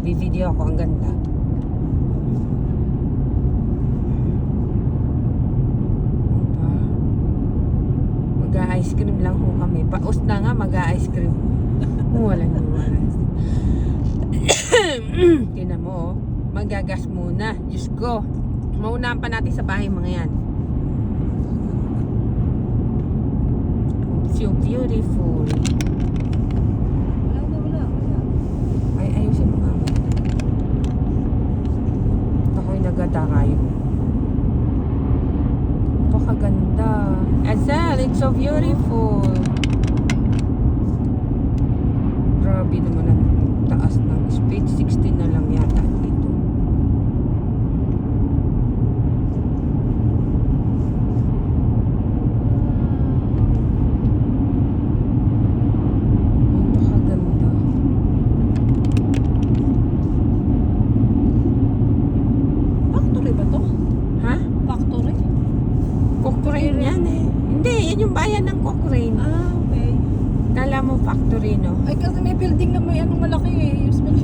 Video ako, ang ganda. Mag-ice cream lang ho kami. Paus na nga mag-ice cream. Walang wala. Tingnan mo, magagas muna. Diyos ko. Maunahan pa natin sa bahay mga yan. So beautiful. Wala. Ay, ayusin mo nga. Ako'y nagdakayo. Napakaganda. Azal, it's so beautiful. Grabe naman ang taas ng speed. 16 na lang yata dito. Napakaganda. Factory ba to? Ha? Factory? Cochrane yan eh. Hindi, yan yung bayan ng Cochrane. Ah, okay. Kala mo factory, no? Ay, kasi may building na may anong malaki eh. Usually.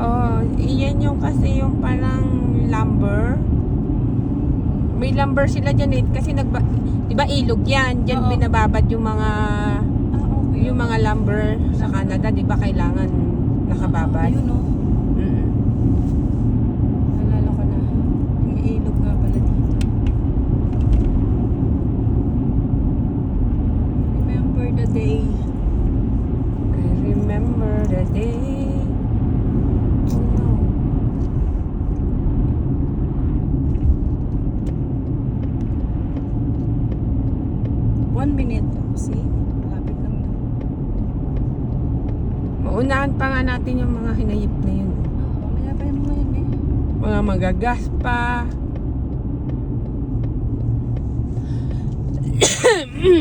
Oh, iyan yung kasi yung parang lumber. May lumber sila dyan eh. Kasi diba ilog yan. Dyan Oo. binababad yung mga Okay. yung mga lumber sa Canada. Diba kailangan nakababad? Yun, no? Mm. Nalala ko na. Yung ilog nga pala dito. Remember the day. I remember the day. Oh no. One minute. See? Lapit lang na. Maunahan pa nga natin yung mga hinayip na yun. Mamaya pa yung mga yun eh. Mga magagas pa.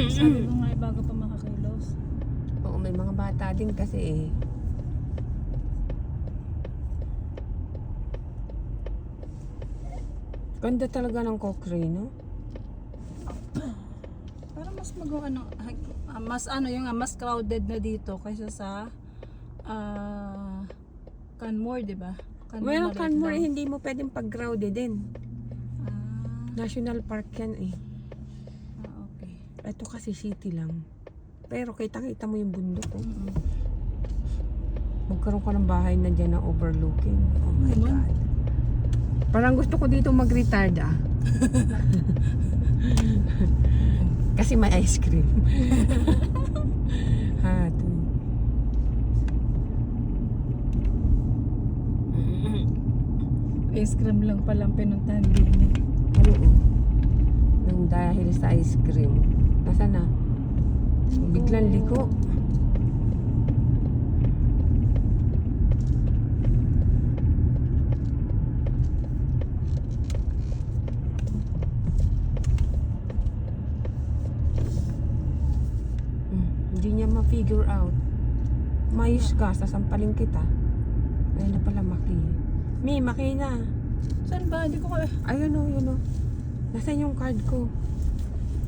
Sabi ko nga eh, bago pa makakilos. Oo, may mga bata din kasi eh. Ganda talaga ng Cochrane, no? Para mas mas crowded na dito kaysa sa Canmore, di ba? Well, maliit Canmore, lang. hindi mo pwedeng pag-crowded din. National Park yan eh. Okay. Ito kasi city lang. Pero kita-kita mo yung bundok, oh. Magkaroon ka ng bahay na dyan na overlooking. Oh my Naman. God. Parang gusto ko dito mag-retard, ah. Kasi may ice cream. Ha, ito. Ice cream lang palang pinuntahan din eh. Oo. Nang dahil sa ice cream. Nasaan na? Biglang liko. Hindi niya ma-figure out. Mayos ka, sasampalin kita. Ayun na pala, Maki. Maki na. Saan ba? Hindi ko kaya. Ayun o, yun o. Nasaan yung card ko?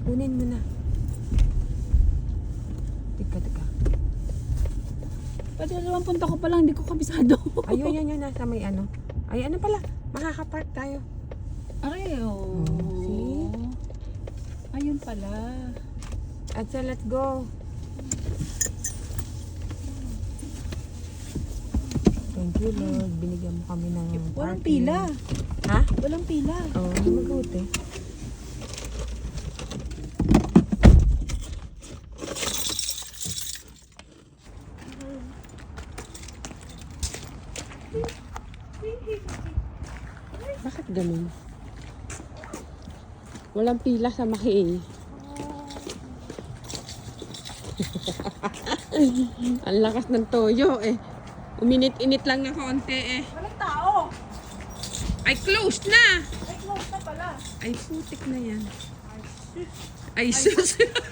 Kunin mo na. Tika. Pwede dalawang punta ko pa lang, hindi ko kabisado. Ayun, yun, nasa may ano. Ay, ano pala? Makakapark tayo. Aray, oh. See? Ayun pala. At so, let's go. Thank you, Lord. Binigyan mo kami ng Walang parking. pila. Ha? Walang pila. Oo, mabuti. Bakit ganun? Walang pila sa Maki. Ang lakas ng toyo eh. Uminit-init lang na konti eh. Walang tao. Ay, closed na! Ay, close na pala. Ay, putik na yan. Ay, sus.